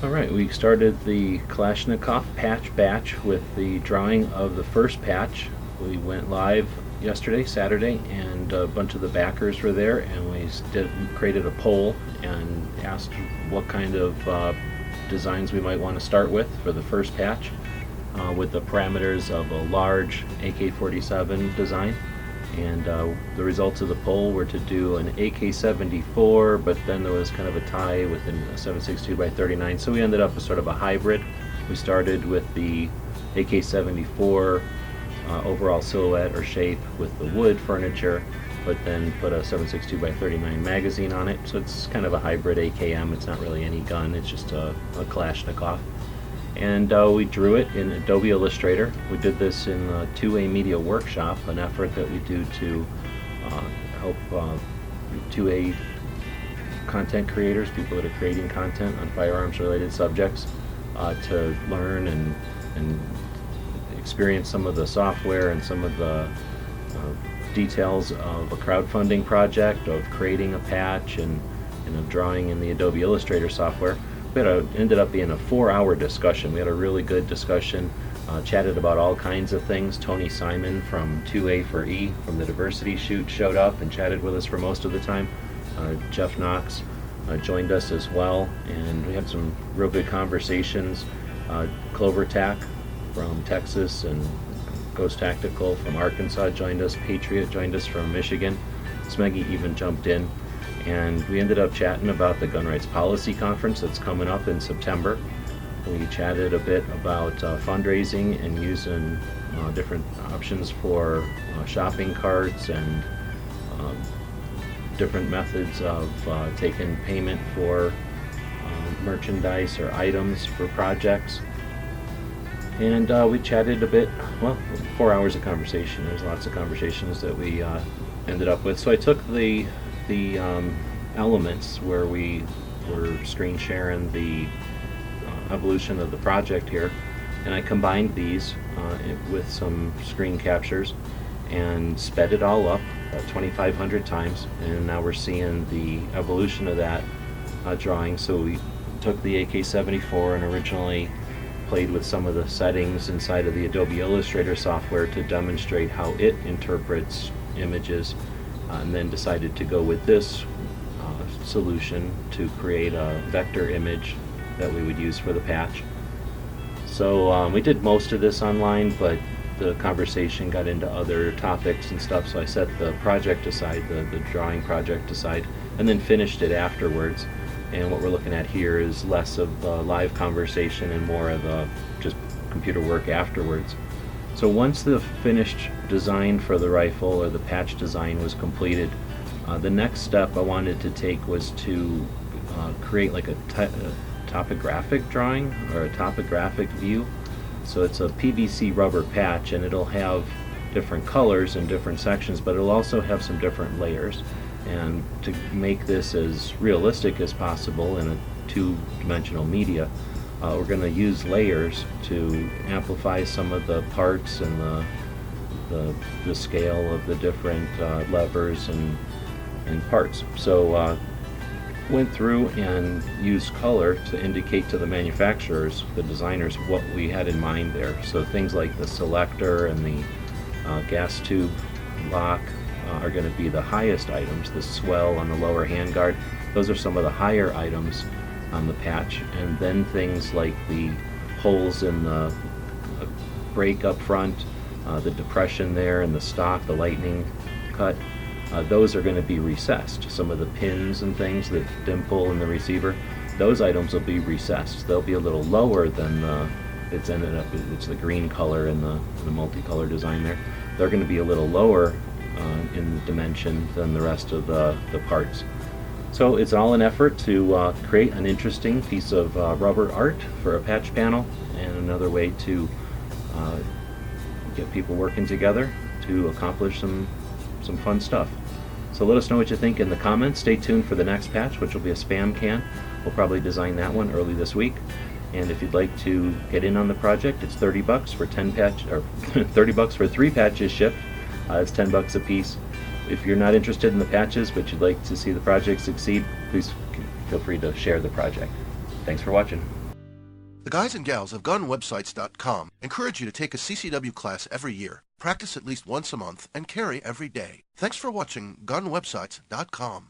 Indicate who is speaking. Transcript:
Speaker 1: Alright, we started the Kalashnikov patch batch with the drawing of the first patch. We went live yesterday, Saturday, and a bunch of the backers were there, and we created a poll and asked what kind of designs we might want to start with for the first patch, with the parameters of a large AK47 design. And the results of the poll were to do an AK74, but then there was kind of a tie with a 7.62 by 39, so we ended up with sort of a hybrid. We started with the AK74 overall silhouette or shape with the wood furniture, but then put a 7.62 by 39 magazine on it, so it's kind of a hybrid AKM. It's not really any gun, it's just a Kalashnikov. And we drew it in Adobe Illustrator. We did this in a 2A media workshop, an effort that we do to help 2A content creators, people that are creating content on firearms related subjects, to learn and experience some of the software and some of the details of a crowdfunding project, of creating a patch, and of drawing in the Adobe Illustrator software. Ended up being a 4-hour discussion. We had a really good discussion, chatted about all kinds of things. Tony Simon from 2A for E from the diversity shoot showed up and chatted with us for most of the time. Jeff Knox joined us as well, and we had some real good conversations. Clover Tack from Texas and Ghost Tactical from Arkansas joined us. Patriot joined us from Michigan. Smeggy even jumped in. And we ended up chatting about the Gun Rights Policy Conference that's coming up in September. We chatted a bit about fundraising and using different options for shopping carts and different methods of taking payment for merchandise or items for projects. And we chatted a bit, well, 4 hours of conversation. There's lots of conversations that we ended up with. So I took the elements where we were screen sharing the evolution of the project here, and I combined these with some screen captures and sped it all up about 2,500 times, and now we're seeing the evolution of that drawing. So we took the AK-74 and originally played with some of the settings inside of the Adobe Illustrator software to demonstrate how it interprets images, and then decided to go with this solution to create a vector image that we would use for the patch. So we did most of this online, but the conversation got into other topics and stuff, so I set the project aside, the drawing project aside, and then finished it afterwards. And what we're looking at here is less of the live conversation and more of just computer work afterwards. So once the finished design for the rifle or the patch design was completed, the next step I wanted to take was to create like a topographic drawing or a topographic view. So it's a PVC rubber patch, and it'll have different colors and different sections, but it'll also have some different layers. And to make this as realistic as possible in a two-dimensional media, we're going to use layers to amplify some of the parts and the scale of the different levers and parts. So went through and used color to indicate to the manufacturers, the designers, what we had in mind there. So things like the selector and the gas tube lock are going to be the highest items. The swell on the lower handguard, those are some of the higher items on the patch. And then things like the holes in the brake up front, the depression there and the stock, the lightning cut, those are going to be recessed. Some of the pins and things that dimple in the receiver, those items will be recessed. They'll be a little lower than it's the green color in the multicolor design there. They're going to be a little lower in dimension than the rest of the parts. So it's all an effort to create an interesting piece of rubber art for a patch panel, and another way to get people working together to accomplish some fun stuff. So let us know what you think in the comments. Stay tuned for the next patch, which will be a spam can. We'll probably design that one early this week. And if you'd like to get in on the project, it's $30 for 10 patch, or $30 for 3 patches shipped. It's $10 a piece. If you're not interested in the patches, but you'd like to see the project succeed, please feel free to share the project. Thanks for watching.
Speaker 2: The guys and gals of GunWebsites.com encourage you to take a CCW class every year, practice at least once a month, and carry every day. Thanks for watching GunWebsites.com.